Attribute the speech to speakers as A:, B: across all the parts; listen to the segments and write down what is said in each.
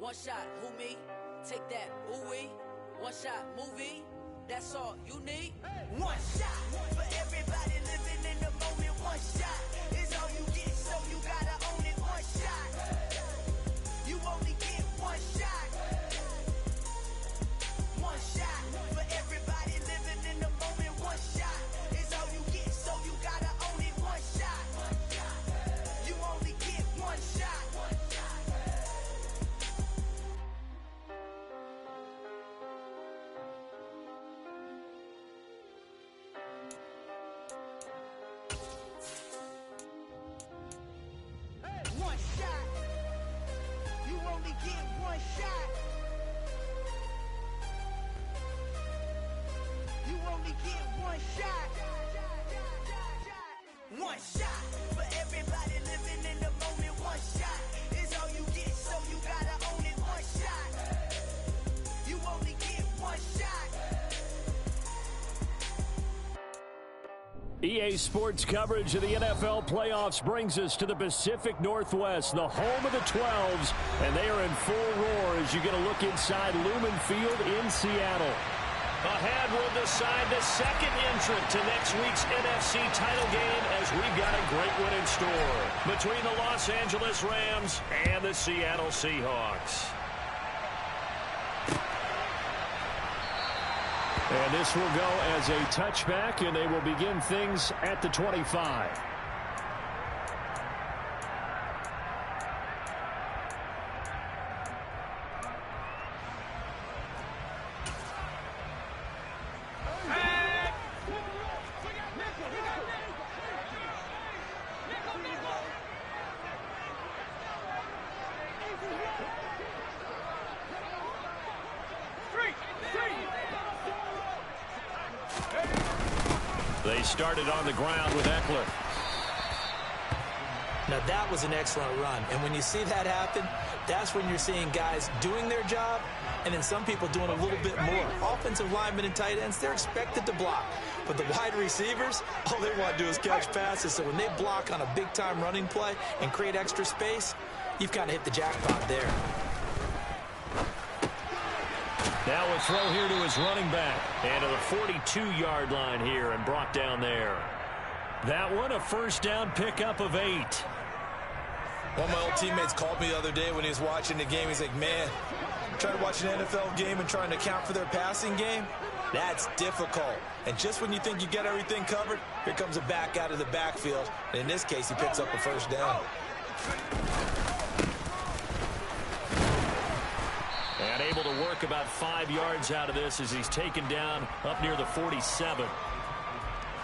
A: One shot, who me? Take that, ooh-wee. One shot, movie. That's all you need. One shot for everybody living in the moment. One shot is all you get, so you gotta own it. One shot. You only get one shot. One shot for everybody living in the moment. One shot is all you get, so you gotta own it. One shot. You only get one shot. One shot. You only get one shot. You only get one shot. One shot for everybody living in the moment. One shot is all you get, so you gotta own it. One shot. You only get one shot.
B: EA Sports coverage of the NFL playoffs brings us to the Pacific Northwest, the home of the 12s, and they are in full roar as you get a look inside Lumen Field in Seattle.
C: Ahead will decide the second entrant to next week's NFC title game as we've got a great one in store between the Los Angeles Rams and the Seattle Seahawks.
B: And this will go as a touchback, and they will begin things at the 25. They started on the ground with Eckler.
D: Now that was an excellent run, and when you see that happen, that's when you're seeing guys doing their job and then some people doing a little bit more. Offensive linemen and tight ends, they're expected to block, but the wide receivers, all they want to do is catch passes. So when they block on a big-time running play and create extra space, you've kind of hit the jackpot there.
B: Now a throw here to his running back. And to the 42-yard line here and brought down there. That one, a first down pickup of 8.
E: One of my old teammates called me the other day when he was watching the game. He's like, man, trying to watch an NFL game and trying to account for their passing game, that's difficult. And just when you think you get everything covered, here comes a back out of the backfield. And in this case, he picks up a first down.
B: And able to work about 5 yards out of this as he's taken down up near the 47.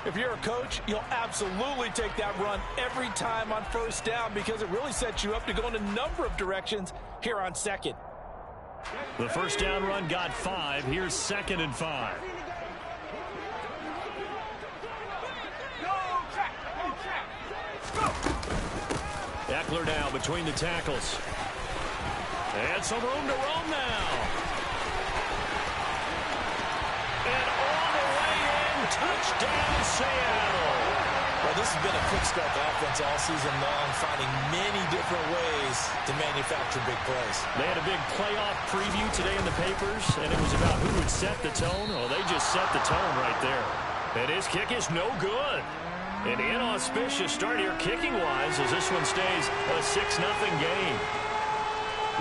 F: If you're a coach, you'll absolutely take that run every time on first down because it really sets you up to go in a number of directions here on second.
B: The first down run got 5. Here's 2nd and 5. Eckler now between the tackles. And some room to roam now. And all the way in, touchdown Seattle.
E: Well, this has been a quick-start offense all season long, finding many different ways to manufacture big plays.
B: They had a big playoff preview today in the papers, and it was about who would set the tone. Oh, they just set the tone right there. And his kick is no good. An inauspicious start here kicking-wise as this one stays a 6-0 game.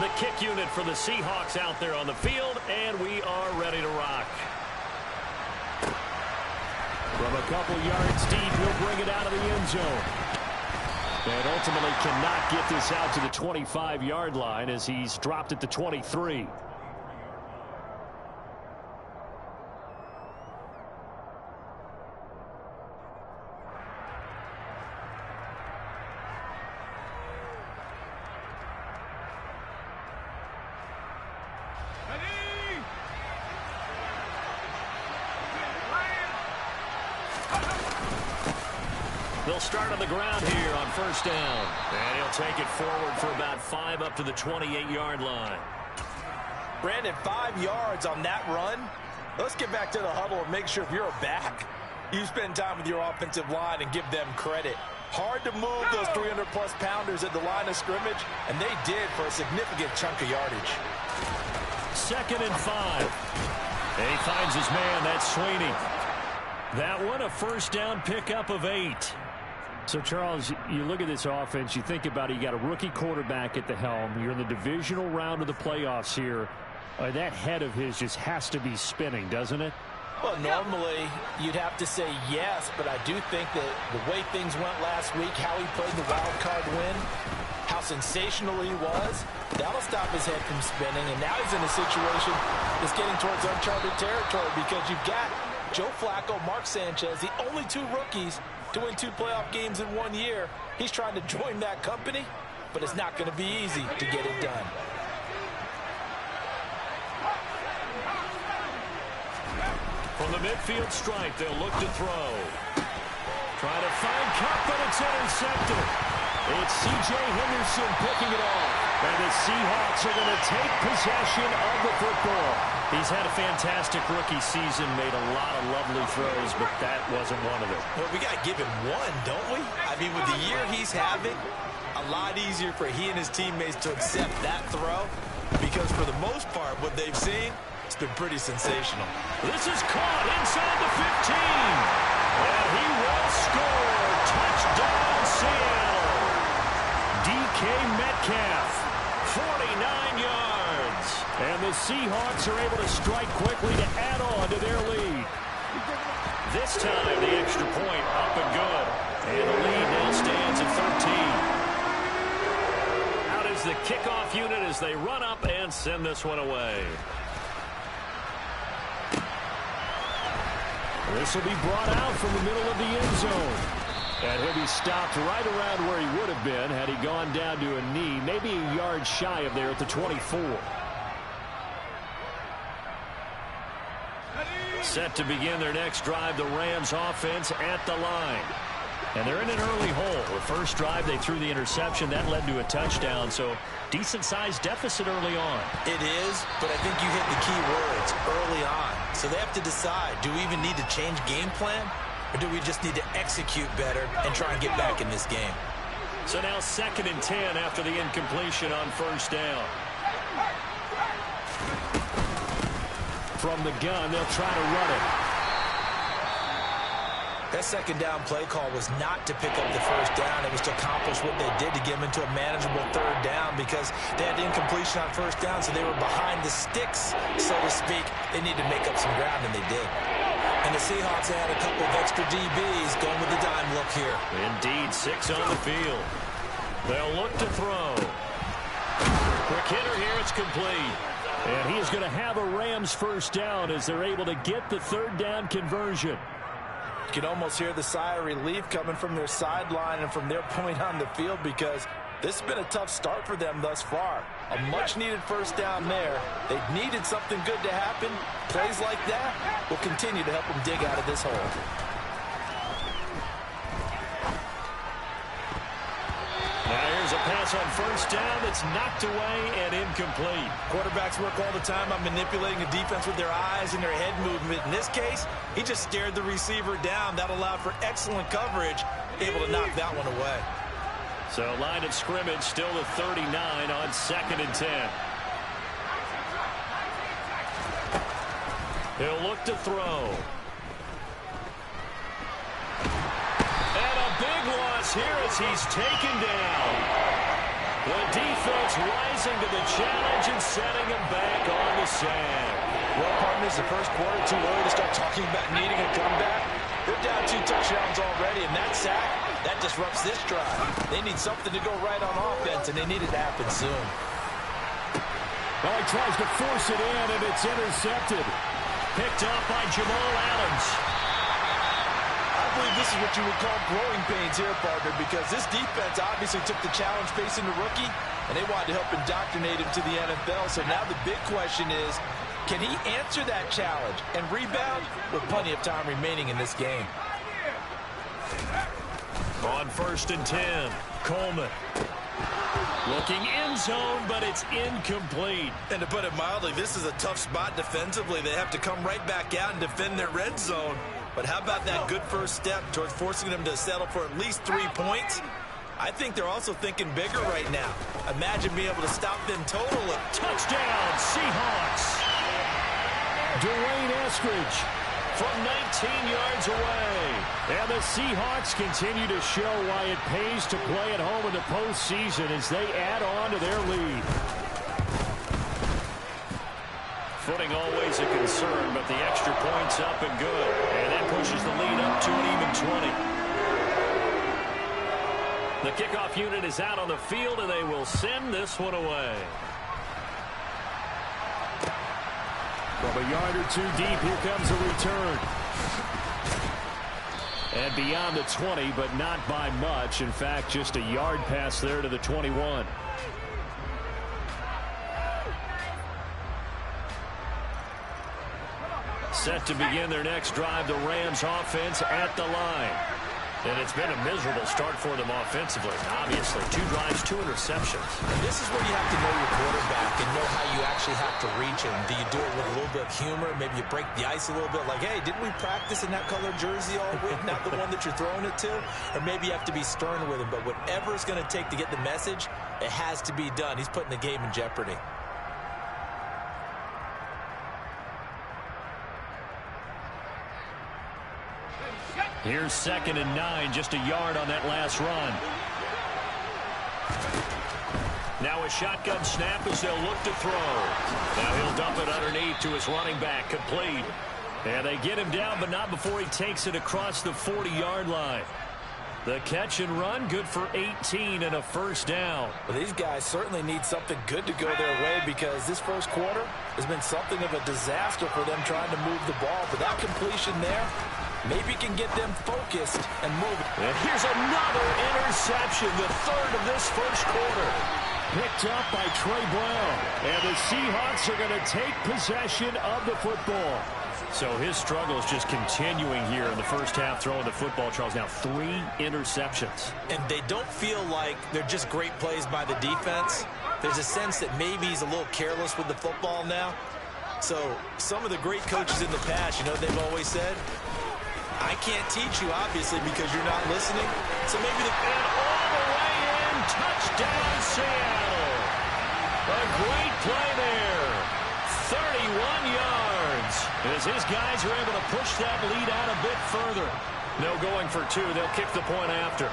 B: The kick unit for the Seahawks out there on the field, and we are ready to rock. From a couple yards deep, he'll bring it out of the end zone. And ultimately cannot get this out to the 25-yard line as he's dropped at the 23. They'll start on the ground here on first down. And he'll take it forward for about 5 up to the 28-yard line.
E: Brandon, 5 yards on that run. Let's get back to the huddle and make sure if you're a back, you spend time with your offensive line and give them credit.
F: Hard to move those 300-plus pounders at the line of scrimmage, and they did for a significant chunk of yardage.
B: 2nd and 5. And he finds his man. That's Sweeney. That one, a first down pickup of 8. So, Charles, you look at this offense, you think about it, you got a rookie quarterback at the helm. You're in the divisional round of the playoffs here. That head of his just has to be spinning, doesn't it?
D: Well, normally you'd have to say yes, but I do think that the way things went last week, how he played the wild card win, how sensational he was, that'll stop his head from spinning. And now he's in a situation that's getting towards uncharted territory because you've got Joe Flacco, Mark Sanchez, the only 2 rookies to win 2 playoff games in 1 year. He's trying to join that company, but it's not going to be easy to get it done.
B: From the midfield stripe, they'll look to throw. Trying to find Cup, but it's intercepted. It's C.J. Henderson picking it off. And the Seahawks are going to take possession of the football. He's had a fantastic rookie season, made a lot of lovely throws, but that wasn't one of them.
E: Well, we got to give him one, don't we? I mean, with the year he's having, a lot easier for he and his teammates to accept that throw because for the most part, what they've seen, it's been pretty sensational.
B: This is caught inside the 15. And he will score. Touchdown, Seattle. DK Metcalf, 49 yards. And the Seahawks are able to strike quickly to add on to their lead. This time, the extra point up and good. And the lead now stands at 13. Out is the kickoff unit as they run up and send this one away. This will be brought out from the middle of the end zone. And he'll be stopped right around where he would have been had he gone down to a knee, maybe a yard shy of there at the 24. Set to begin their next drive, the Rams offense at the line. And they're in an early hole. The first drive, they threw the interception. That led to a touchdown, so decent-sized deficit early on.
E: It is, but I think you hit the key words, early on. So they have to decide, do we even need to change game plan, or do we just need to execute better and try and get back in this game?
B: So now 2nd and 10 after the incompletion on first down. From the gun, they'll try to run it.
E: That second down play call was not to pick up the first down. It was to accomplish what they did to get them into a manageable 3rd down because they had incompletion on first down, so they were behind the sticks, so to speak. They needed to make up some ground, and they did. And the Seahawks had a couple of extra DBs going with the dime look here.
B: Indeed, 6 on the field. They'll look to throw. Quick hitter here, it's complete. And he is going to have a Rams first down as they're able to get the 3rd down conversion.
F: You can almost hear the sigh of relief coming from their sideline and from their point on the field because this has been a tough start for them thus far. A much-needed first down there. They needed something good to happen. Plays like that will continue to help them dig out of this hole.
B: Now here's a pass on first down that's knocked away and incomplete.
E: Quarterbacks work all the time on manipulating the defense with their eyes and their head movement. In this case, he just stared the receiver down. That allowed for excellent coverage, able to knock that one away.
B: So line of scrimmage still at 39 on 2nd and 10. He'll look to throw. And a big loss here as he's taken down. The defense rising to the challenge and setting him back on the sand.
F: Well, partners, the first quarter, too early to start talking about needing a comeback. They're down 2 touchdowns already, and that sack, that disrupts this drive. They need something to go right on offense, and they need it to happen soon.
B: Well, he tries to force it in, and it's intercepted. Picked up by Jamal Adams.
F: I believe this is what you would call growing pains here, partner, because this defense obviously took the challenge facing the rookie, and they wanted to help indoctrinate him to the NFL. So now the big question is, can he answer that challenge and rebound with plenty of time remaining in this game?
B: On 1st and 10, Coleman. Looking end zone, but it's incomplete.
E: And to put it mildly, this is a tough spot defensively. They have to come right back out and defend their red zone. But how about that good first step towards forcing them to settle for at least 3 points? I think they're also thinking bigger right now. Imagine being able to stop them totally.
C: Touchdown, Seahawks. Dwayne Eskridge from 19 yards away. And the Seahawks continue to show why it pays to play at home in the postseason as they add on to their lead. Footing always a concern, but the extra point's up and good. And that pushes the lead up to an even 20. The kickoff unit is out on the field, and they will send this one away. From a yard or two deep, here comes a return. And beyond the 20, but not by much. In fact, just a yard pass there to the 21. Set to begin their next drive, the Rams offense at the line. And it's been a miserable start for them offensively. Obviously, 2 drives, 2 interceptions.
D: And this is where you have to know your quarterback and know how you actually have to reach him. Do you do it with a little bit of humor? Maybe you break the ice a little bit like, hey, didn't we practice in that color jersey all week? Not the one that you're throwing it to? Or maybe you have to be stern with him. But whatever it's going to take to get the message, it has to be done. He's putting the game in jeopardy.
C: Here's 2nd and 9, just a yard on that last run. Now a shotgun snap as they'll look to throw. Now he'll dump it underneath to his running back, complete. And they get him down, but not before he takes it across the 40-yard line. The catch and run, good for 18 and a first down.
D: Well, these guys certainly need something good to go their way because this first quarter has been something of a disaster for them trying to move the ball. But that completion there maybe can get them focused and moving.
C: And here's another interception, the 3rd of this first quarter. Picked up by Trey Brown. And the Seahawks are going to take possession of the football. So his struggle is just continuing here in the first half throwing the football, Charles. Now 3 interceptions.
D: And they don't feel like they're just great plays by the defense. There's a sense that maybe he's a little careless with the football now. So some of the great coaches in the past, you know, they've always said, I can't teach you, obviously, because you're not listening. So maybe
C: and all the way in, touchdown Seattle. A great play there. 31 yards. As his guys are able to push that lead out a bit further. No going for 2. They'll kick the point after.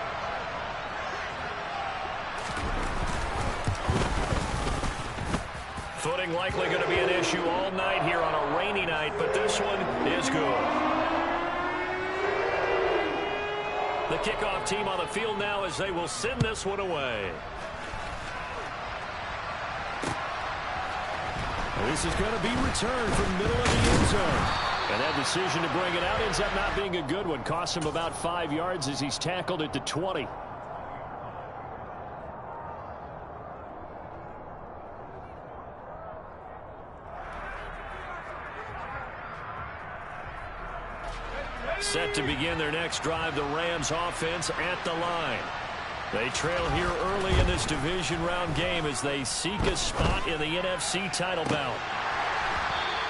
C: Footing likely going to be an issue all night here on a rainy night, but this one is good. The kickoff team on the field now as they will send this one away.
B: This is going to be returned from middle of the end zone. And that decision to bring it out ends up not being a good one. Costs him about 5 yards as he's tackled at the 20. Set to begin their next drive, the Rams offense at the line. They trail here early in this division round game as they seek a spot in the NFC title bout.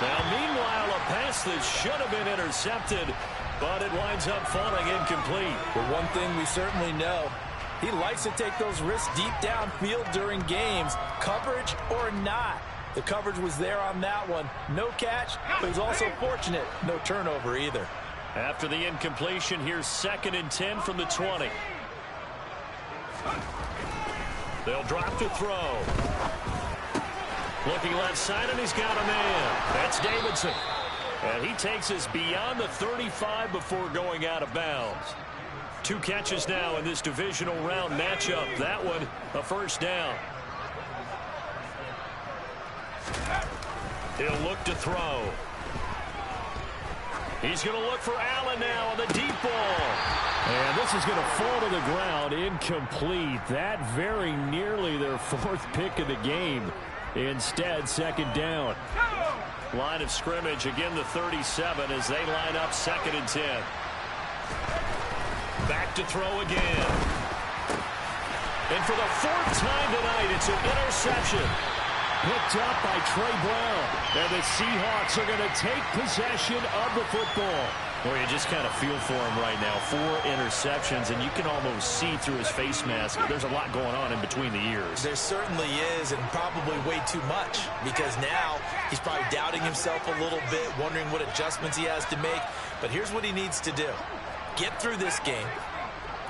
B: Now, meanwhile, a pass that should have been intercepted, but it winds up falling incomplete.
D: But one thing we certainly know, he likes to take those risks deep downfield during games, coverage or not. The coverage was there on that one. No catch, but it was also fortunate. No turnover either.
C: After the incompletion, here's 2nd and 10 from the 20. They'll drop to throw. Looking left side, and he's got a man. That's Davidson. And he takes us beyond the 35 before going out of bounds. 2 catches now in this divisional round matchup. That one, a first down. He'll look to throw. He's going to look for Allen now on the deep ball. And this is going to fall to the ground, incomplete. That very nearly their 4th pick of the game. Instead, 2nd down. Line of scrimmage, again the 37 as they line up 2nd and 10. Back to throw again. And for the 4th time tonight, it's an interception. Picked up by Trey Brown. And the Seahawks are going to take possession of the football.
B: Well, you just kind of feel for him right now. 4 interceptions, and you can almost see through his face mask. There's a lot going on in between the ears.
D: There certainly is, and probably way too much, because now he's probably doubting himself a little bit, wondering what adjustments he has to make. But here's what he needs to do. Get through this game,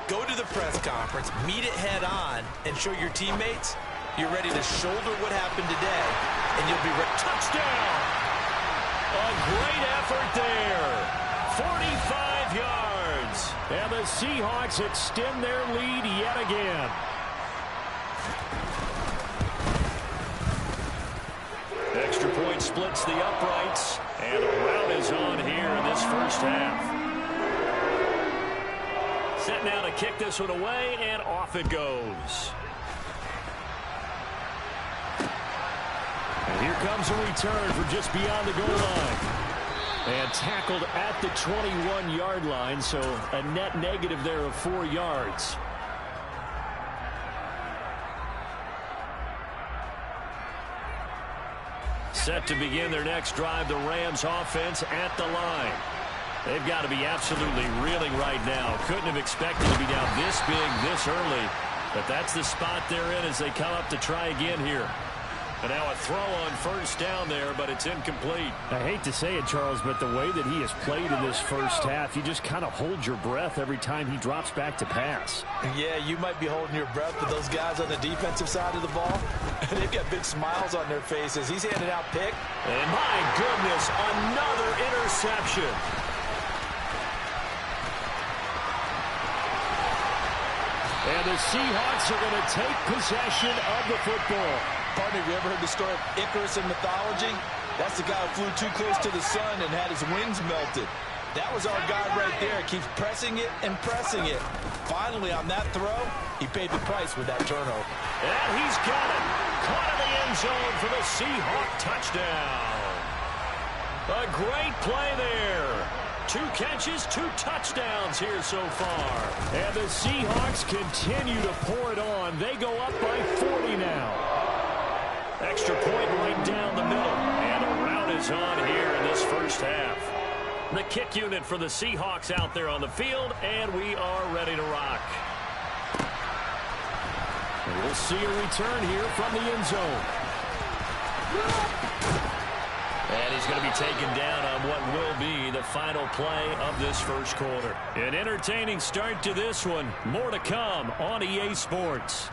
D: go to the press conference, meet it head on, and show your teammates you're ready to shoulder what happened today, and you'll be ready.
C: Touchdown! A great effort there. 45 yards.
B: And the Seahawks extend their lead yet again.
C: Extra point splits the uprights. And a rout is on here in this first half. Set now to kick this one away, and off it goes.
B: And here comes a return from just beyond the goal line. And tackled at the 21-yard line, so a net negative there of 4 yards.
C: Set to begin their next drive, the Rams offense at the line. They've got to be absolutely reeling right now. Couldn't have expected to be down this big this early, but that's the spot they're in as they come up to try again here. And now a throw on first down there, but it's incomplete.
B: I hate to say it, Charles, but the way that he has played in this first half, you just kind of hold your breath every time he drops back to pass.
D: Yeah, you might be holding your breath, but those guys on the defensive side of the ball, they've got big smiles on their faces. He's handing out pick.
C: And my goodness, another interception.
B: And the Seahawks are going to take possession of the football.
D: Partner, have you ever heard the story of Icarus in mythology? That's the guy who flew too close to the sun and had his wings melted. That was our guy right there. Keeps pressing it and pressing it. Finally, on that throw, he paid the price with that turnover.
C: And he's got it. Caught in the end zone for the Seahawk touchdown. A great play there. 2 catches, 2 touchdowns here so far.
B: And the Seahawks continue to pour it on. They go up by 40 now.
C: Extra point right down the middle. And a rout is on here in this first half. The kick unit for the Seahawks out there on the field, and we are ready to rock.
B: And we'll see a return here from the end zone.
C: And he's going to be taken down on what will be the final play of this first quarter. An entertaining start to this one. More to come on EA Sports.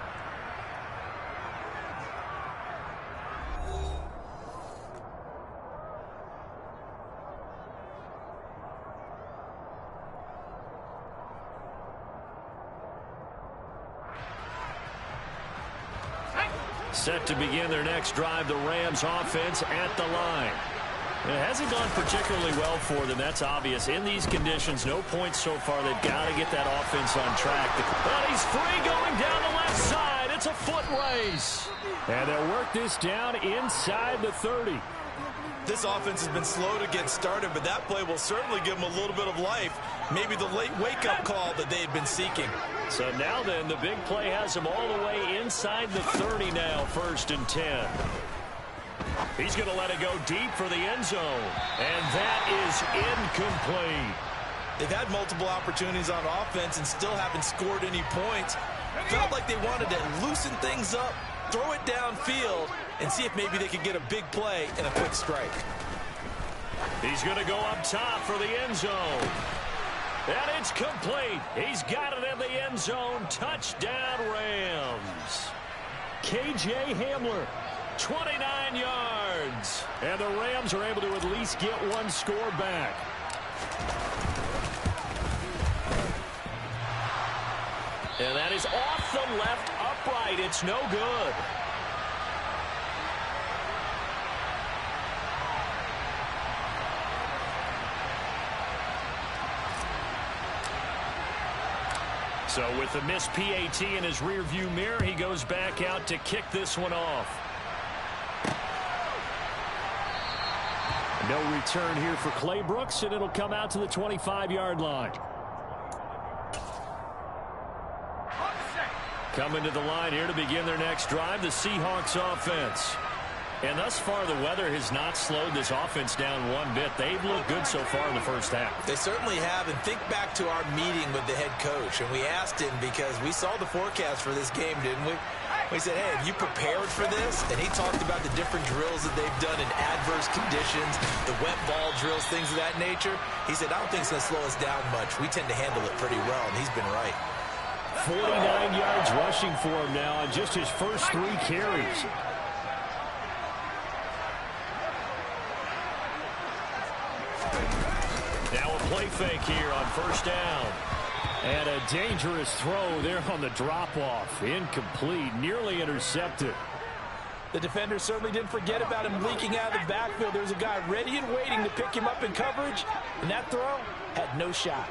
C: Set to begin their next drive, the Rams offense at the line. It hasn't gone particularly well for them, that's obvious. In these conditions, no points so far. They've got to get that offense on track. But he's free going down the left side. It's a foot race.
B: And they'll work this down inside the 30.
E: This offense has been slow to get started, but that play will certainly give them a little bit of life. Maybe the late wake-up call that they had been seeking.
C: So now then, the big play has him all the way inside the 30 now, 1st and 10. He's going to let it go deep for the end zone. And that is incomplete.
E: They've had multiple opportunities on offense and still haven't scored any points. Felt like they wanted to loosen things up, throw it downfield, and see if maybe they could get a big play and a quick strike.
C: He's going to go up top for the end zone. And it's complete. He's got it in the end zone. Touchdown, Rams.
B: KJ Hamler.
C: 29 yards.
B: And the Rams are able to at least get one score back.
C: And that is off the left upright. It's no good. So with the missed PAT in his rearview mirror, he goes back out to kick this one off.
B: No return here for Clay Brooks, and it'll come out to the 25-yard line. Coming to the line here to begin their next drive, the Seahawks offense. And thus far, the weather has not slowed this offense down one bit. They've looked good so far in the first half.
D: They certainly have. And think back to our meeting with the head coach. And we asked him because we saw the forecast for this game, didn't we? We said, hey, have you prepared for this? And he talked about the different drills that they've done in adverse conditions, the wet ball drills, things of that nature. He said, I don't think it's going to slow us down much. We tend to handle it pretty well, and he's been right.
B: 49 yards rushing for him now on just his first 3 carries. Now a play fake here on first down. And a dangerous throw there on the drop-off. Incomplete, nearly intercepted.
F: The defender certainly didn't forget about him leaking out of the backfield. There's a guy ready and waiting to pick him up in coverage, and that throw had no shot.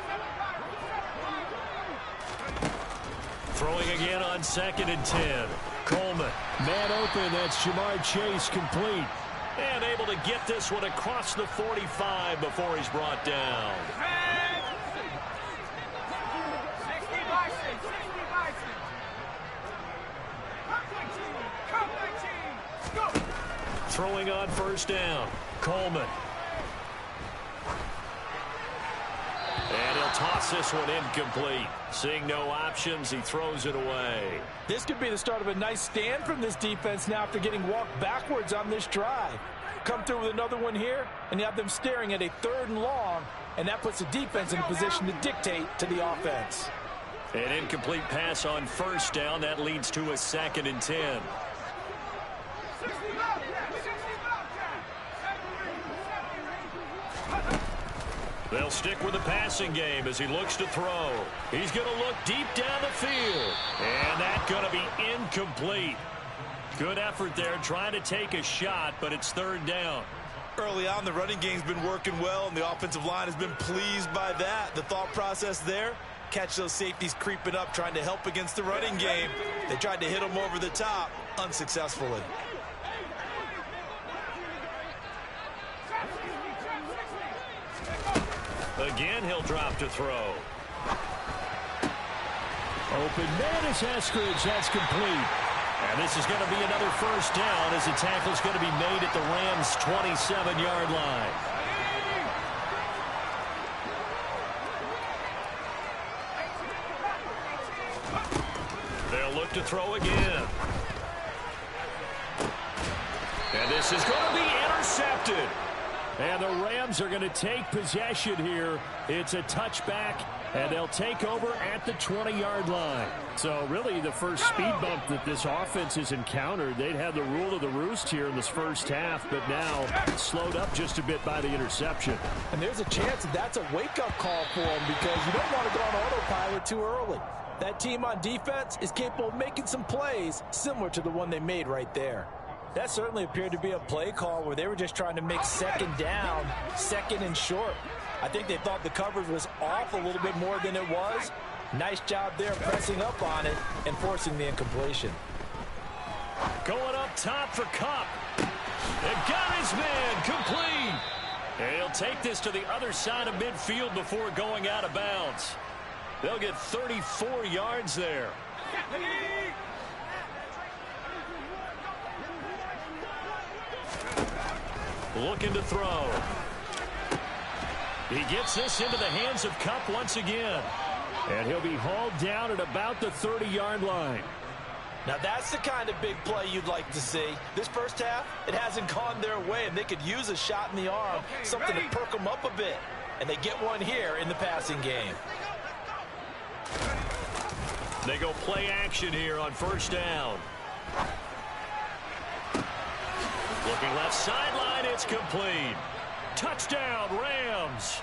B: Throwing again on 2nd and 10. Coleman, man open, that's Jamar Chase, complete. And able to get this one across the 45 before he's brought down. Throwing on first down. Coleman. And he'll toss this one incomplete. Seeing no options, he throws it away.
F: This could be the start of a nice stand from this defense now after getting walked backwards on this drive. Come through with another one here, and you have them staring at a 3rd and long, and that puts the defense in a position to dictate to the offense.
B: An incomplete pass on first down. That leads to a 2nd and 10. They'll stick with the passing game as he looks to throw. He's going to look deep down the field. And that's going to be incomplete. Good effort there trying to take a shot, but it's 3rd down.
E: Early on, the running game's been working well, and the offensive line has been pleased by that. The thought process there, catch those safeties creeping up, trying to help against the running game. They tried to hit them over the top, unsuccessfully.
B: Again, he'll drop to throw. Open man is Eskridge. That's complete. And this is going to be another first down as the tackle is going to be made at the Rams' 27-yard line. They'll look to throw again. And this is going to be intercepted. And the Rams are going to take possession here. It's a touchback, and they'll take over at the 20-yard line. So really the first speed bump that this offense has encountered, they'd had the rule of the roost here in this first half, but now slowed up just a bit by the interception.
F: And there's a chance that that's a wake-up call for them because you don't want to go on autopilot too early. That team on defense is capable of making some plays similar to the one they made right there. That certainly appeared to be a play call where they were just trying to make 2nd down, 2nd and short. I think they thought the coverage was off a little bit more than it was. Nice job there pressing up on it and forcing the incompletion.
B: Going up top for Kupp. And got his man complete. And he'll take this to the other side of midfield before going out of bounds. They'll get 34 yards there. Looking to throw. He gets this into the hands of Kupp once again. And he'll be hauled down at about the 30-yard line.
F: Now that's the kind of big play you'd like to see. This first half, it hasn't gone their way, and they could use a shot in the arm, something to perk them up a bit. And they get one here in the passing game.
B: They go play action here on first down. Looking left sideline, it's complete. Touchdown, Rams.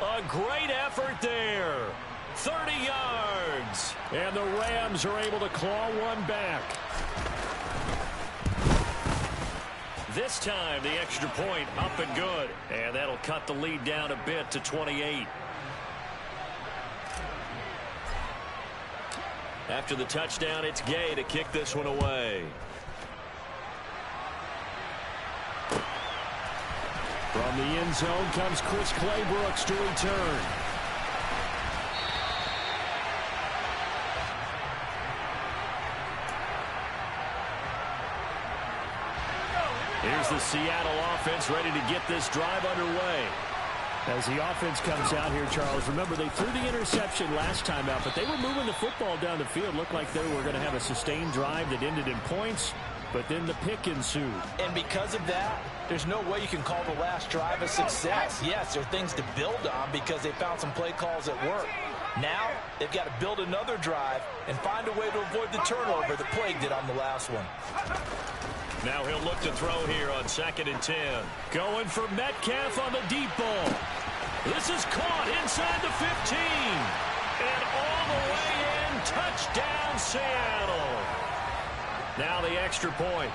B: A great effort there. 30 yards. And the Rams are able to claw one back. This time, the extra point up and good. And that'll cut the lead down a bit to 28. After the touchdown, it's Gay to kick this one away. From the end zone comes Chris Claybrooks to return.
C: Here's the Seattle offense ready to get this drive underway.
B: As the offense comes out here, Charles, remember they threw the interception last time out, but they were moving the football down the field. Looked like they were going to have a sustained drive that ended in points, but then the pick ensued.
D: And because of that, there's no way you can call the last drive a success. Yes, there are things to build on because they found some play calls that work. Now, they've got to build another drive and find a way to avoid the turnover that plagued it on the last one.
C: Now he'll look to throw here on 2nd and 10. Going for Metcalf on the deep ball. This is caught inside the 15. And all the way in, touchdown Seattle. Now the extra point.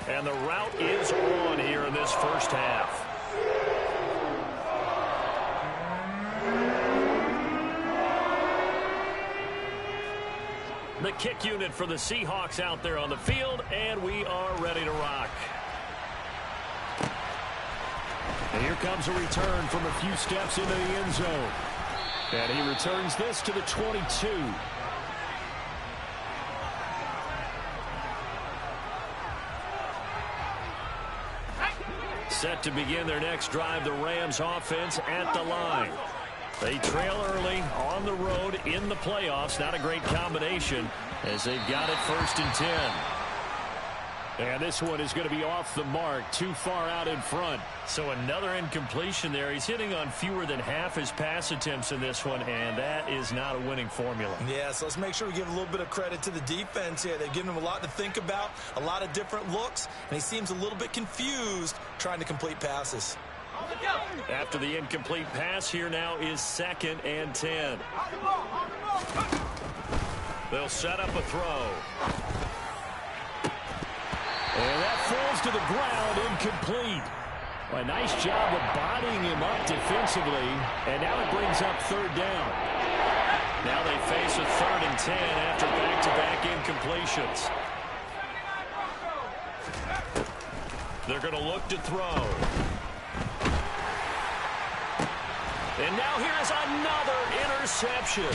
C: And the route is on here in this first half. The kick unit for the Seahawks out there on the field, and we are ready to rock. And here comes a return from a few steps into the end zone. And he returns this to the 22. Set to begin their next drive, the Rams offense at the line. They trail early on the road in the playoffs. Not a great combination as they've got it 1st and 10. And this one is going to be off the mark, too far out in front. So another incompletion there. He's hitting on fewer than half his pass attempts in this one, and that is not a winning formula.
E: Yeah, so let's make sure we give a little bit of credit to the defense here. They've given him a lot to think about, a lot of different looks, and he seems a little bit confused trying to complete passes.
C: After the incomplete pass, here now is 2nd and 10. They'll set up a throw. And that falls to the ground, incomplete. A nice job of bodying him up defensively, and now it brings up 3rd down. Now they face a 3rd and 10 after back-to-back incompletions. They're going to look to throw. And now here's another interception.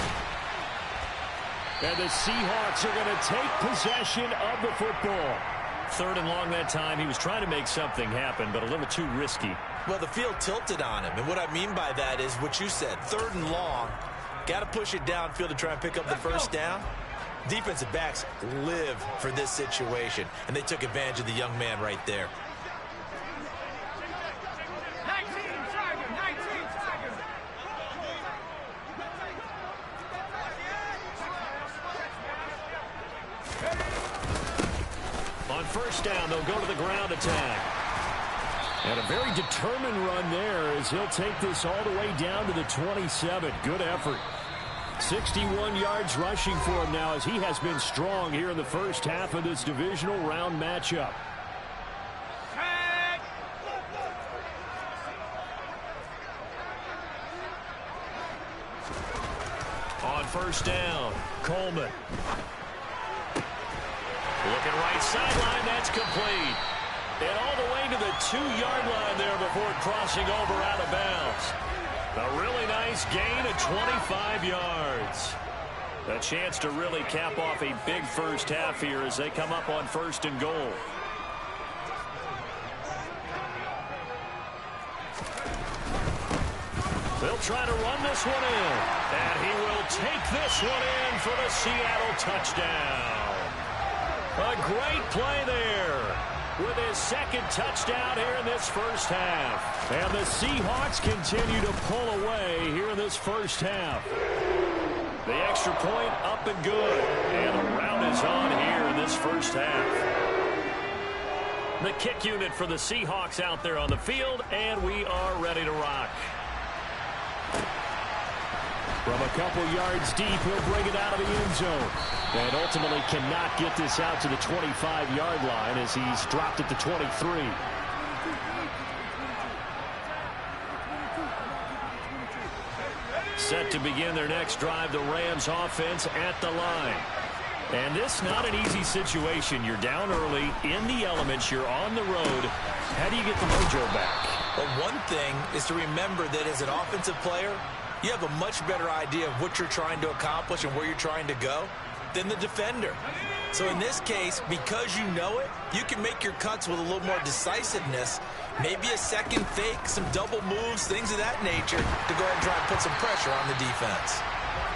C: And the Seahawks are going to take possession of the football. 3rd and long that time. He was trying to make something happen, but a little too risky.
E: Well, the field tilted on him, and what I mean by that is what you said, 3rd and long. Got to push it downfield to try and pick up the first down. Defensive backs live for this situation, and they took advantage of the young man right there.
C: On 1st down, they'll go to the ground attack. And a very determined run there as he'll take this all the way down to the 27. Good effort. 61 yards rushing for him now as he has been strong here in the first half of this divisional round matchup. On 1st down, Coleman. Looking right sideline, that's complete. And all the way to the 2-yard line there before crossing over out of bounds. A really nice gain of 25 yards. A chance to really cap off a big first half here as they come up on 1st and goal. They'll try to run this one in. And he will take this one in for the Seattle touchdown. A great play there with his 2nd touchdown here in this first half. And the Seahawks continue to pull away here in this first half. The extra point up and good. And the round is on here in this first half. The kick unit for the Seahawks out there on the field, and we are ready to rock.
B: From a couple yards deep, he'll bring it out of the end zone. And ultimately cannot get this out to the 25-yard line as he's dropped at the 23.
C: Set to begin their next drive, the Rams offense at the line. And this not an easy situation. You're down early, in the elements, you're on the road. How do you get the mojo back?
E: Well, one thing is to remember that as an offensive player, you have a much better idea of what you're trying to accomplish and where you're trying to go than the defender. So in this case, because you know it, you can make your cuts with a little more decisiveness, maybe a second fake, some double moves, things of that nature, to go ahead and try and put some pressure on the defense.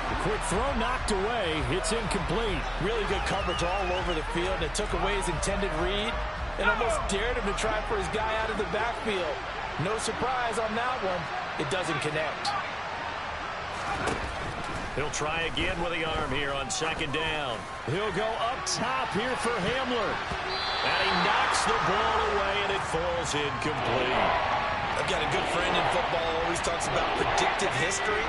B: The quick throw knocked away. It's incomplete.
D: Really good coverage all over the field, and it took away his intended read and almost dared him to try for his guy out of the backfield. No surprise on that one. It doesn't connect.
C: He'll try again with the arm here on second down. He'll go up top here for Hamler. And he knocks the ball away, and it falls incomplete.
E: I've got a good friend in football, always talks about predictive history.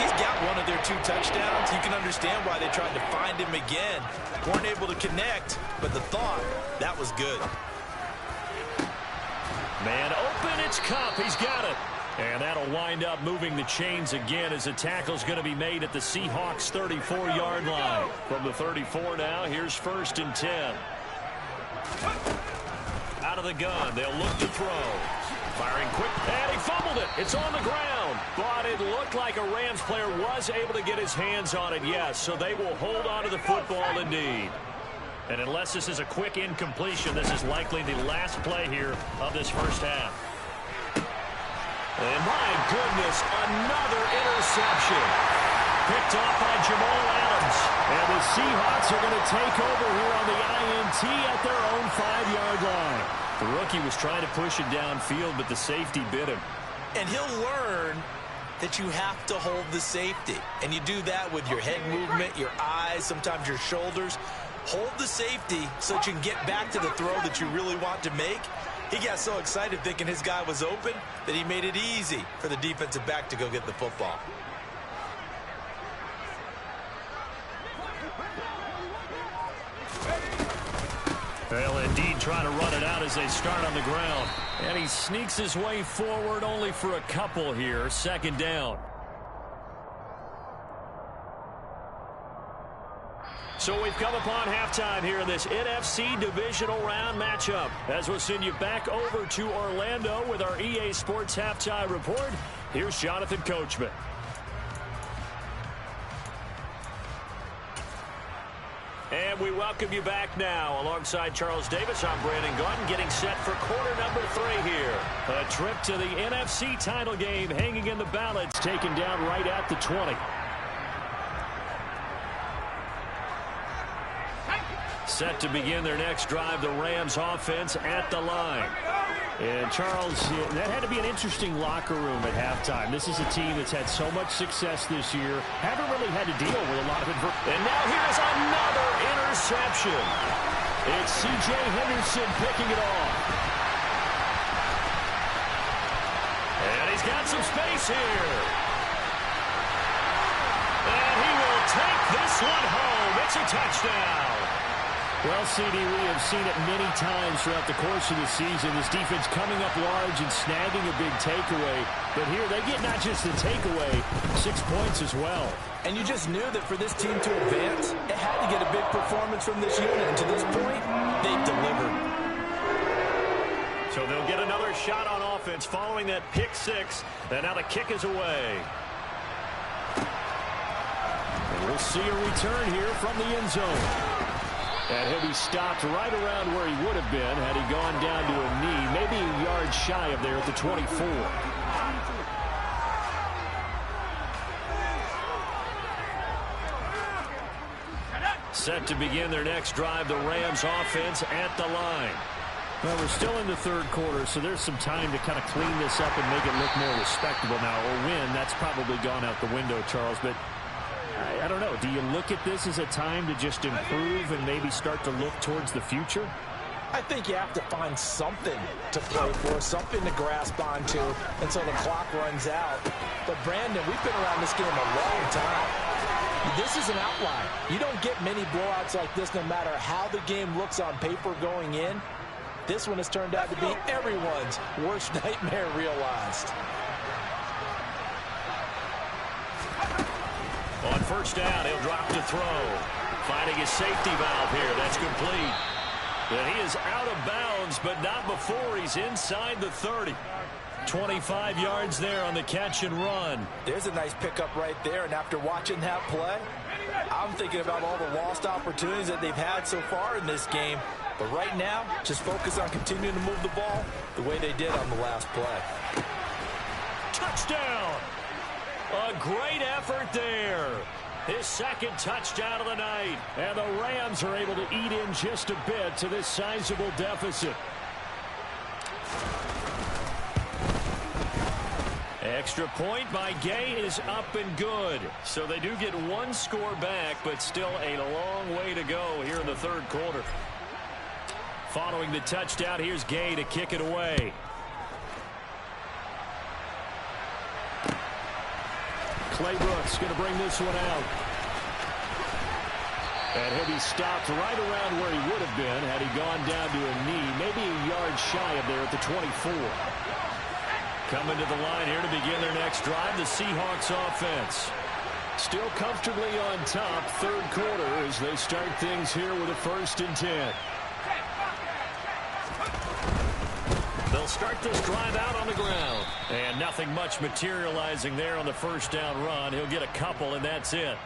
E: He's got one of their 2 touchdowns. You can understand why they tried to find him again. Weren't able to connect, but the thought, that was good.
C: Man open, it's Cup. He's got it. And that'll wind up moving the chains again as the tackle's going to be made at the Seahawks 34-yard line. From the 34 now, here's 1st and 10. Out of the gun, they'll look to throw. Firing quick, and he fumbled it. It's on the ground. But it looked like a Rams player was able to get his hands on it, yes. So they will hold on to the football indeed. And unless this is a quick incompletion, this is likely the last play here of this first half. And my goodness, another interception. Picked off by Jamal Adams. And the Seahawks are going to take over here on the INT at their own 5-yard line. The rookie was trying to push it downfield, but the safety bit him.
E: And he'll learn that you have to hold the safety. And you do that with your head movement, your eyes, sometimes your shoulders. Hold the safety so that you can get back to the throw that you really want to make. He got so excited thinking his guy was open that he made it easy for the defensive back to go get the football.
C: They'll indeed try to run it out as they start on the ground. And he sneaks his way forward only for a couple here. 2nd down. So we've come upon halftime here in this NFC Divisional Round matchup. As we'll send you back over to Orlando with our EA Sports Halftime Report, here's Jonathan Coachman. And we welcome you back now. Alongside Charles Davis, I'm Brandon Gaudin, getting set for quarter number 3 here. A trip to the NFC title game hanging in the balance, taken down right at the 20. Set to begin their next drive, the Rams offense at the line.
B: And Charles, that had to be an interesting locker room at halftime. This is a team that's had so much success this year. Haven't really had to deal with a lot of adversity.
C: And now here's another interception. It's C.J. Henderson picking it off. And he's got some space here. And he will take this one home. It's a touchdown.
B: Well, CD, we have seen it many times throughout the course of the season. This defense coming up large and snagging a big takeaway. But here they get not just the takeaway, 6 points as well.
D: And you just knew that for this team to advance, it had to get a big performance from this unit. And to this point, they've delivered.
C: So they'll get another shot on offense following that pick 6. And now the kick is away.
B: And we'll see a return here from the end zone. And he'll be stopped right around where he would have been had he gone down to a knee, maybe a yard shy of there at the 24.
C: Set to begin their next drive, the Rams offense at the line.
B: Well, we're still in the 3rd quarter, so there's some time to kind of clean this up and make it look more respectable now. Or win, that's probably gone out the window, Charles, but I don't know. Do you look at this as a time to just improve and maybe start to look towards the future?
D: I think you have to find something to play for, something to grasp onto until the clock runs out. But, Brandon, we've been around this game a long time. This is an outlier. You don't get many blowouts like this no matter how the game looks on paper going in. This one has turned out to be everyone's worst nightmare realized.
C: On 1st down, he'll drop to throw. Finding his safety valve here. That's complete. And he is out of bounds, but not before he's inside the 30. 25 yards there on the catch and run.
D: There's a nice pickup right there, and after watching that play, I'm thinking about all the lost opportunities that they've had so far in this game. But right now, just focus on continuing to move the ball the way they did on the last play.
C: Touchdown! A great effort there. His second touchdown of the night. And the Rams are able to eat in just a bit to this sizable deficit. Extra point by Gay is up and good. So they do get one score back, but still a long way to go here in the third quarter. Following the touchdown, here's Gay to kick it away. Clay Brooks going to bring this one out. And he'll be stopped right around where he would have been had he gone down to a knee, maybe a yard shy of there at the 24. Coming to the line here to begin their next drive, the Seahawks offense. Still comfortably on top, third quarter, as they start things here with a 1st and 10. They'll start this drive out on the ground. And nothing much materializing there on the first down run. He'll get a couple, and that's it.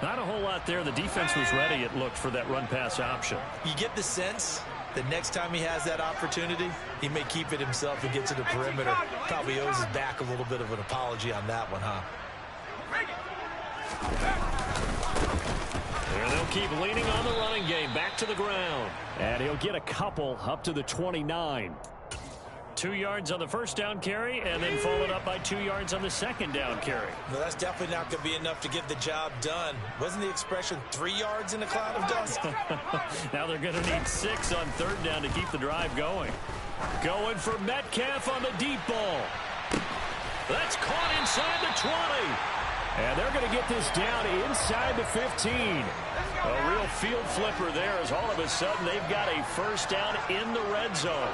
C: Not a whole lot there. The defense was ready, it looked, for that run-pass option.
D: You get the sense that next time he has that opportunity, he may keep it himself and get to the perimeter. Probably owes his back a little bit of an apology on that one, huh?
C: There they'll keep leaning on the running game. Back to the ground. And he'll get a couple up to the 29. 2 yards on the first down carry, and then followed up by 2 yards on the second down carry.
D: Well, that's definitely not going to be enough to get the job done. Wasn't the expression 3 yards in a cloud of dust?
C: Now they're going to need 6 on third down to keep the drive going. Going for Metcalf on the deep ball. That's caught inside the 20. And they're going to get this down inside the 15. A real field flipper there, as all of a sudden they've got a first down in the red zone.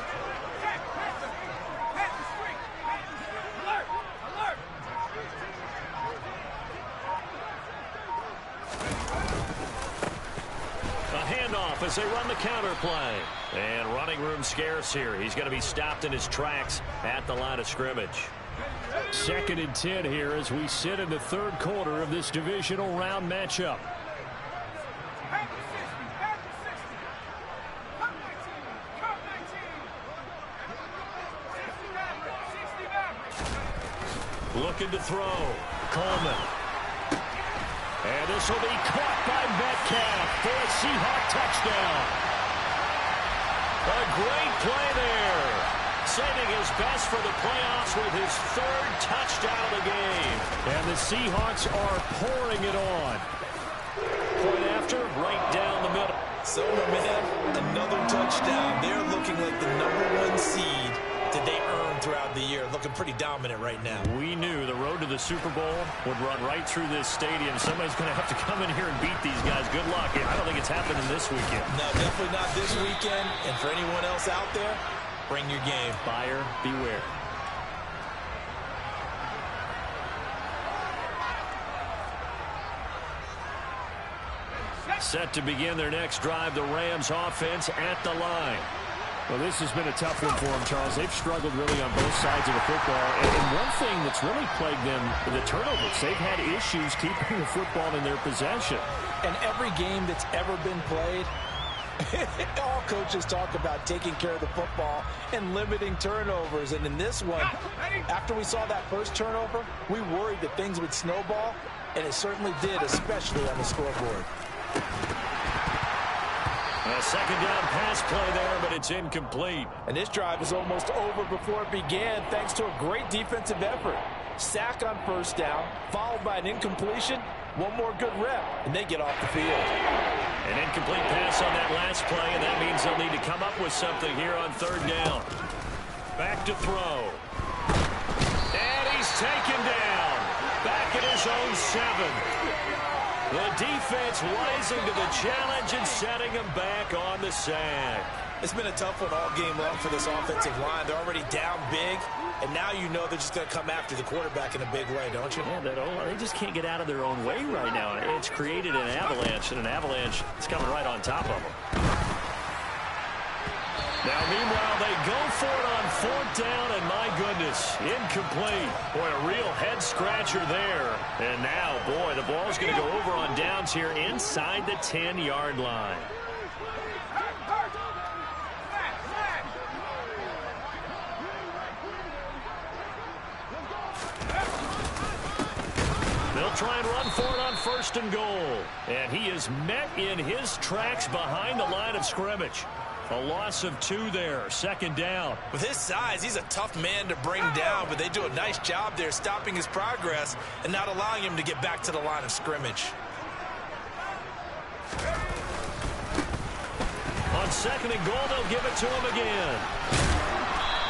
C: As they run the counter play. And running room scarce here. He's going to be stopped in his tracks at the line of scrimmage. 2nd and 10 here as we sit in the third quarter of this divisional round matchup. Looking to throw. Coleman. And this will be caught by Metcalf for a Seahawk touchdown. A great play there. Saving his best for the playoffs with his 3rd touchdown of the game. And the Seahawks are pouring it on. Point after, right down the middle.
D: So, man, another touchdown. They're looking like the #1 seed that they earned throughout the year. Looking pretty dominant right now.
C: We knew the road to the Super Bowl would run right through this stadium. Somebody's going to have to come in here and beat these guys. Good luck. I don't think it's happening this weekend.
D: No, definitely not this weekend. And for anyone else out there, bring your game.
C: Buyer beware. Set to begin their next drive, the Rams offense at the line. Well, this has been a tough one for them, Charles. They've struggled really on both sides of the football. And one thing that's really plagued them, the turnovers. They've had issues keeping the football in their possession.
D: And every game that's ever been played, all coaches talk about taking care of the football and limiting turnovers. And in this one, after we saw that first turnover, we worried that things would snowball, and it certainly did, especially on the scoreboard.
C: A second down pass play there, but it's incomplete.
D: And this drive is almost over before it began, thanks to a great defensive effort. Sack on first down, followed by an incompletion. One more good rep, and they get off the field.
C: An incomplete pass on that last play, and that means they'll need to come up with something here on third down. Back to throw. And he's taken down. Back at his own 7. The defense rising to the challenge and setting him back on the sack.
D: It's been a tough one all game long for this offensive line. They're already down big, and now you know they're just going to come after the quarterback in a big way, don't you?
C: Yeah, they just can't get out of their own way right now. It's created an avalanche, and an avalanche is coming right on top of them. Now, meanwhile, they go for it on 4th down, and my goodness, incomplete. Boy, a real head-scratcher there. And now, boy, the ball's going to go over on downs here inside the 10-yard line. They'll try and run for it on 1st and goal. And he is met in his tracks behind the line of scrimmage. A loss of 2 there, 2nd down.
E: With his size, he's a tough man to bring down, but they do a nice job there stopping his progress and not allowing him to get back to the line of scrimmage.
C: On 2nd and goal, they'll give it to him again.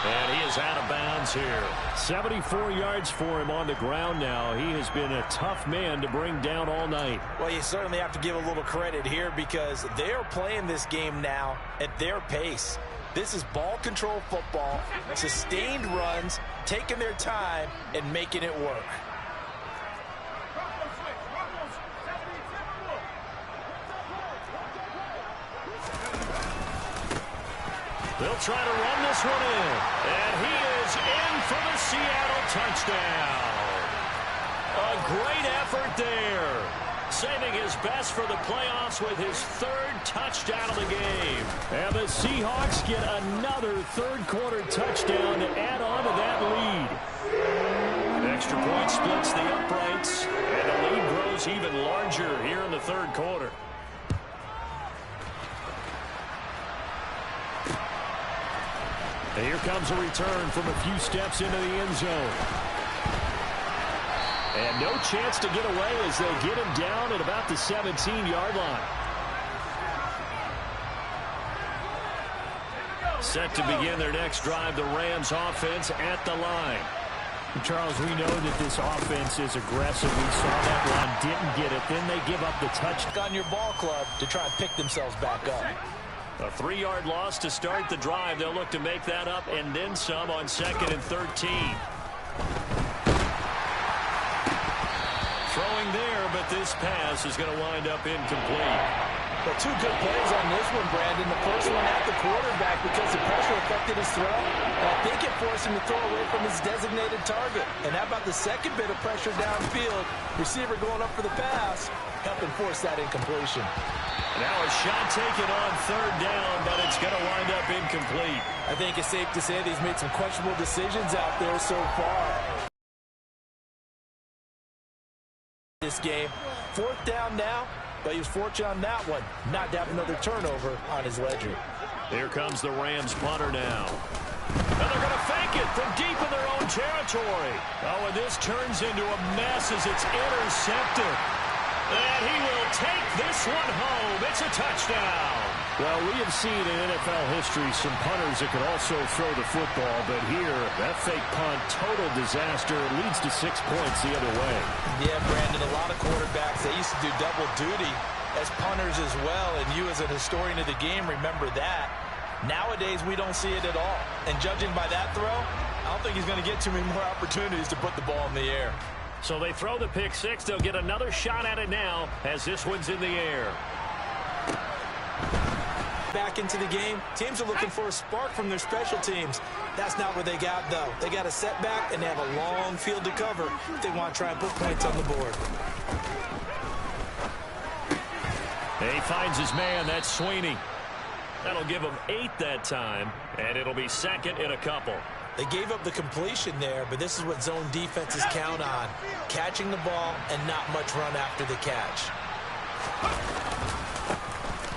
C: And he is out of bounds here. 74 yards for him on the ground now. He has been a tough man to bring down all night.
D: Well, you certainly have to give a little credit here because they are playing this game now at their pace. This is ball control football, sustained runs, taking their time, and making it work.
C: They'll try to run this one in. And he is in for the Seattle touchdown. A great effort there. Saving his best for the playoffs with his 3rd touchdown of the game. And the Seahawks get another 3rd-quarter touchdown to add on to that lead. Extra point splits the uprights. And the lead grows even larger here in the 3rd quarter. And here comes a return from a few steps into the end zone. And no chance to get away as they get him down at about the 17-yard line. Set to begin their next drive, the Rams offense at the line.
B: Charles, we know that this offense is aggressive. We saw that run, didn't get it. Then they give up the touch.
D: On your ball club to try and pick themselves back up.
C: A 3-yard loss to start the drive. They'll look to make that up and then some on 2nd and 13. Throwing there, but this pass is going to wind up incomplete.
D: Well, 2 good plays on this one, Brandon. The first one at the quarterback because the pressure affected his throw. And I think it forced him to throw away from his designated target. And how about the second bit of pressure downfield? Receiver going up for the pass, helping force that incompletion.
C: Now a shot taken on 3rd down, but it's going to wind up incomplete.
D: I think it's safe to say that he's made some questionable decisions out there so far. This game, 4th down now, but he was fortunate on that one, not to have another turnover on his ledger.
C: Here comes the Rams punter now. And they're going to fake it from deep in their own territory. Oh, and this turns into a mess as it's intercepted. And he will take this one home. It's a touchdown.
B: Well, we have seen in NFL history some punters that could also throw the football, but here, that fake punt, total disaster, leads to 6 points the other way.
D: Yeah, Brandon, a lot of quarterbacks, they used to do double duty as punters as well, and you as a historian of the game remember that. Nowadays, we don't see it at all. And judging by that throw, I don't think he's going to get too many more opportunities to put the ball in the air.
C: So they throw the pick 6. They'll get another shot at it now as this one's in the air.
D: Back into the game, teams are looking for a spark from their special teams. That's not what they got, though. They got a setback, and they have a long field to cover if they want to try and put points on the board.
C: And he finds his man. That's Sweeney. That'll give him 8 that time, and it'll be 2nd and a couple.
D: They gave up the completion there, but this is what zone defenses count on. Catching the ball and not much run after the catch.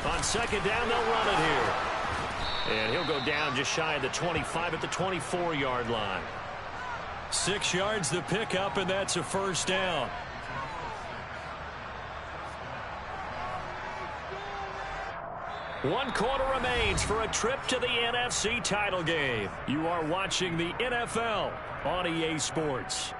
C: On 2nd down, they'll run it here. And he'll go down just shy of the 25 at the 24-yard line. 6 yards the pickup, and that's a 1st down. One quarter remains for a trip to the NFC title game. You are watching the NFL on EA Sports.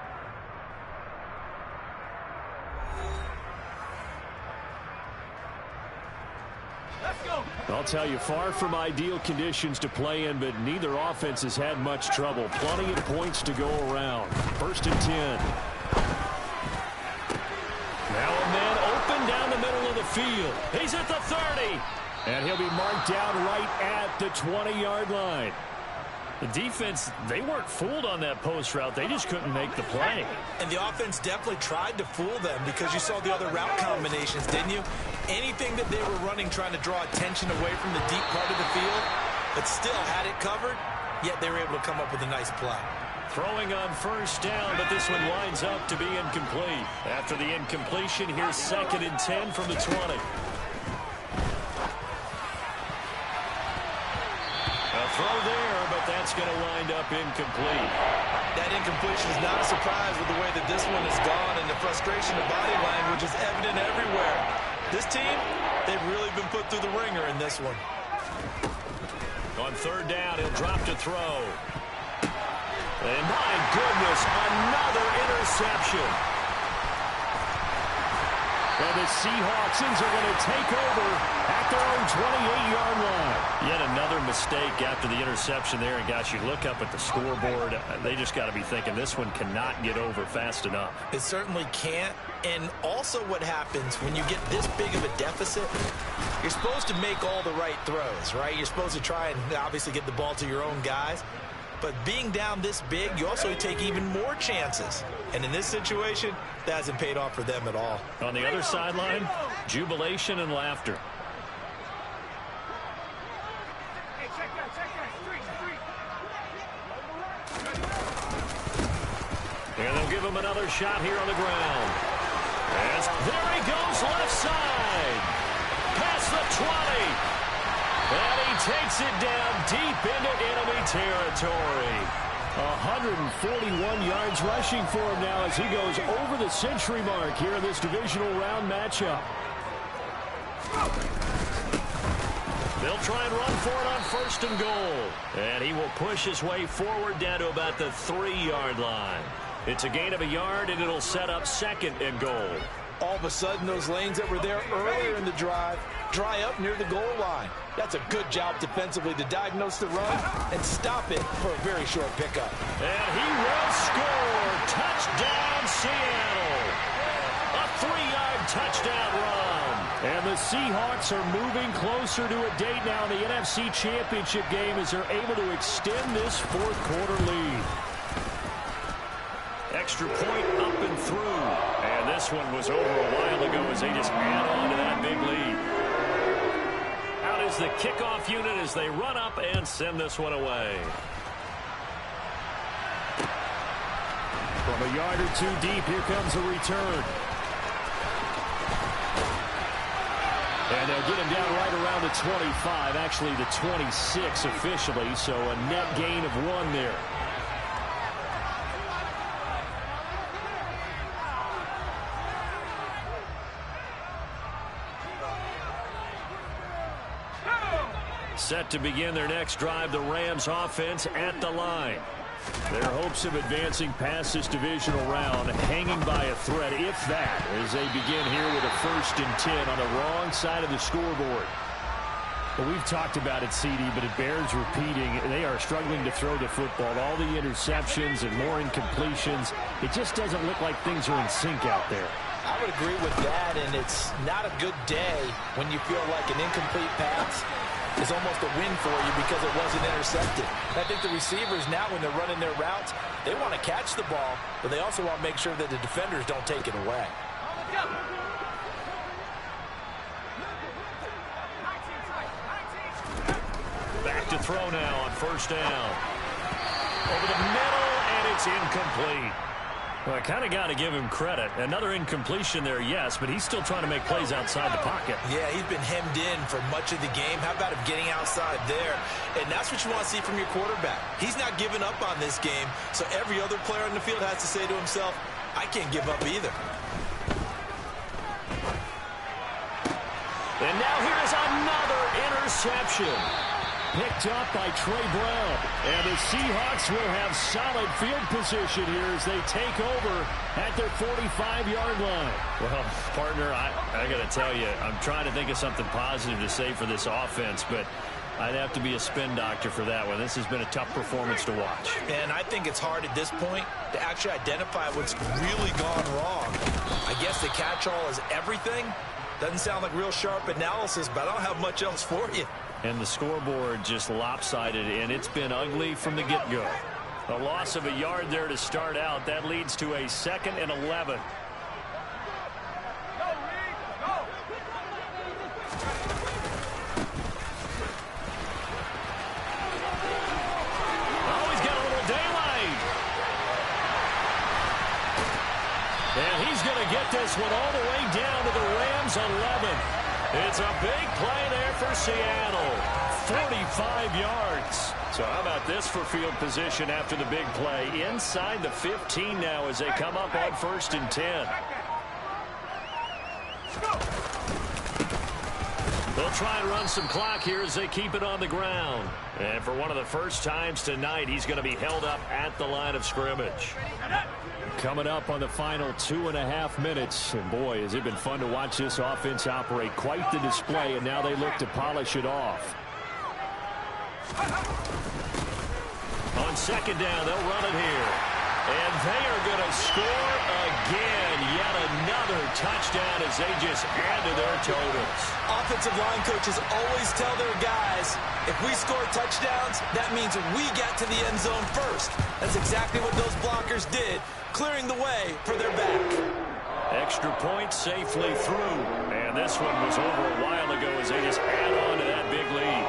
C: I'll tell you, far from ideal conditions to play in, but neither offense has had much trouble. Plenty of points to go around. 1st and 10. Now a man open down the middle of the field. He's at the 30.
B: And he'll be marked down right at the 20-yard line. The defense, they weren't fooled on that post route. They just couldn't make the play.
D: And the offense definitely tried to fool them because you saw the other route combinations, didn't you? Anything that they were running trying to draw attention away from the deep part of the field, but still had it covered, yet they were able to come up with a nice play.
B: Throwing on first down, but this one winds up to be incomplete. After the incompletion, here's 2nd and 10 from the 20. A throw there, but that's going to wind up incomplete.
E: That incompletion is not a surprise with the way that this one has gone, and the frustration of body language is evident everywhere. This team, they've really been put through the ringer in this one.
B: On 3rd down, he'll drop to throw. And my goodness, another interception. And the Seahawks are going to take over at their own 28-yard line. Yet another mistake after the interception there. And, gosh, you look up at the scoreboard, they just got to be thinking this one cannot get over fast enough.
D: It certainly can't. And also what happens when you get this big of a deficit, you're supposed to make all the right throws, right? You're supposed to try and obviously get the ball to your own guys. But being down this big, you also take even more chances. And in this situation, that hasn't paid off for them at all.
B: On the other sideline, jubilation and laughter. And they'll give him another shot here on the ground. As there he goes, left side. Past the 20. And he takes it down deep into enemy territory. 141 yards rushing for him now as he goes over the century mark here in this divisional round matchup. They'll try and run for it on 1st and goal. And he will push his way forward down to about the 3-yard line. It's a gain of a yard, and it'll set up 2nd and goal.
E: All of a sudden, those lanes that were there earlier in the drive dry up near the goal line. That's a good job defensively to diagnose the run and stop it for a very short pickup.
B: And he will score. Touchdown, Seattle. A 3-yard touchdown run. And the Seahawks are moving closer to a date now in the NFC Championship game as they're able to extend this 4th quarter lead. Extra point up and through. And this one was over a while ago as they just add on to that big lead. Out is the kickoff unit as they run up and send this one away. From a yard or two deep, here comes a return. And they'll get him down right around the 25, actually the 26 officially, so a net gain of 1 there. Set to begin their next drive, the Rams offense at the line. Their hopes of advancing past this divisional round hanging by a thread, if that, as they begin here with a 1st and 10 on the wrong side of the scoreboard. Well, we've talked about it, CD, but it bears repeating. They are struggling to throw the football. All the interceptions and more incompletions. It just doesn't look like things are in sync out there.
D: I would agree with that, and it's not a good day when you feel like an incomplete pass is almost a win for you because it wasn't intercepted. And I think the receivers now, when they're running their routes, they want to catch the ball, but they also want to make sure that the defenders don't take it away.
B: Back to throw now on 1st down. Over the middle, and it's incomplete. Well, I kind of got to give him credit. Another incompletion there, yes, but he's still trying to make plays outside the pocket.
D: Yeah, he's been hemmed in for much of the game. How about him getting outside there? And that's what you want to see from your quarterback. He's not giving up on this game, so every other player on the field has to say to himself, I can't give up either.
B: And now here's another interception. Picked up by Trey Brown. And the Seahawks will have solid field position here as they take over at their 45-yard line. Well, partner, I got to tell you, I'm trying to think of something positive to say for this offense, but I'd have to be a spin doctor for that one. This has been a tough performance to watch.
D: And I think it's hard at this point to actually identify what's really gone wrong. I guess the catch-all is everything.
E: Doesn't sound like real sharp analysis, but I don't have much else for you.
B: And the scoreboard just lopsided, and it's been ugly from the get-go. A loss of a yard there to start out. That leads to a 2nd and 11. Oh, he's got a little daylight. And he's going to get this one all the way down to the Rams' 11. It's a big play there for Seattle. 45 yards. So how about this for field position after the big play? Inside the 15 now as they come up on 1st and 10. They'll try and run some clock here as they keep it on the ground. And for one of the first times tonight, he's going to be held up at the line of scrimmage. Coming up on the final 2.5 minutes. And boy, has it been fun to watch this offense operate. Quite the display, and now they look to polish it off. On 2nd down, they'll run it here. And they are going to score again. Yet another touchdown as they just add to their totals.
D: Offensive line coaches always tell their guys, if we score touchdowns, that means we get to the end zone first. That's exactly what those blockers did, clearing the way for their back.
B: Extra point safely through. And this one was over a while ago as they just add on to that big lead.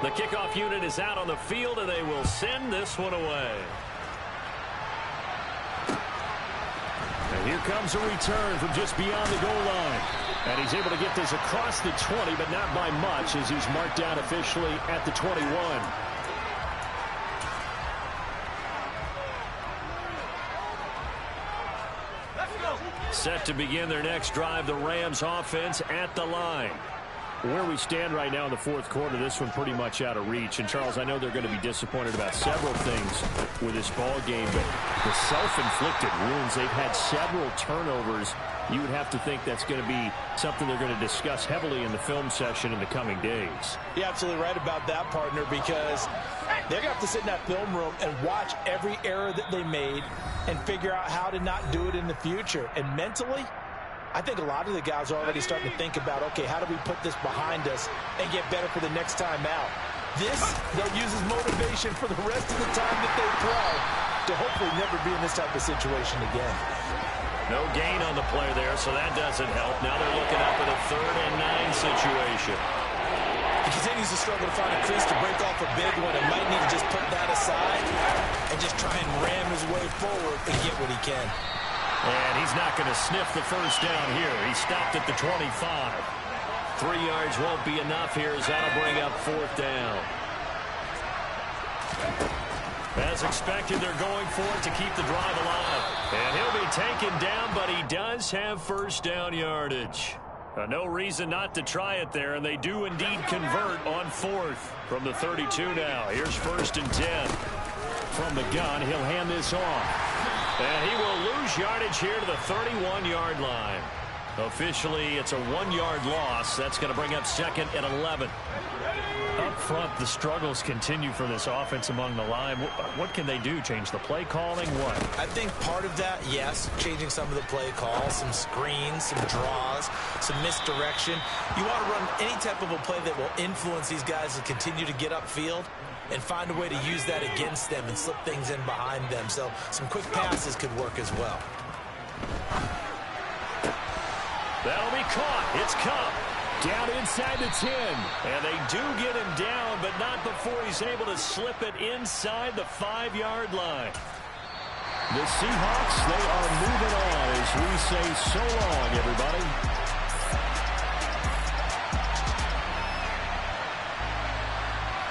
B: The kickoff unit is out on the field, and they will send this one away. And here comes a return from just beyond the goal line. And he's able to get this across the 20, but not by much as he's marked down officially at the 21. Set to begin their next drive, the Rams offense at the line. Where we stand right now in the 4th quarter, this one pretty much out of reach. And, Charles, I know they're going to be disappointed about several things with this ball game, but the self-inflicted wounds, they've had several turnovers. You would have to think that's going to be something they're going to discuss heavily in the film session in the coming days.
F: You're absolutely right about that, partner, because they're going to have to sit in that film room and watch every error that they made and figure out how to not do it in the future. And mentally, I think a lot of the guys are already starting to think about, okay, how do we put this behind us and get better for the next time out? This, they'll use as motivation for the rest of the time that they play to hopefully never be in this type of situation again.
B: No gain on the play there, so that doesn't help. Now they're looking up at a 3rd and 9 situation.
E: He continues to struggle to find a crease to break off a big one and might need to just put that aside and just try and ram his way forward and get what he can.
B: And he's not going to sniff the first down here. He stopped at the 25. 3 yards won't be enough here as that'll bring up 4th down. As expected, they're going for it to keep the drive alive. And he'll be taken down, but he does have 1st down yardage. No reason not to try it there, and they do indeed convert on 4th from the 32 now. Here's 1st and 10. From the gun, he'll hand this off. And he will lose yardage here to the 31-yard line. Officially, it's a 1-yard loss. That's going to bring up 2nd and 11. Up front, the struggles continue for this offense among the line. What can they do? Change the play calling? What?
D: I think part of that, yes, changing some of the play calls, some screens, some draws, some misdirection. You want to run any type of a play that will influence these guys to continue to get upfield and find a way to use that against them and slip things in behind them. So some quick passes could work as well.
B: That'll be caught. It's Cup. Down inside the 10. And they do get him down, but not before he's able to slip it inside the 5-yard line. The Seahawks, they are moving on as we say so long, everybody.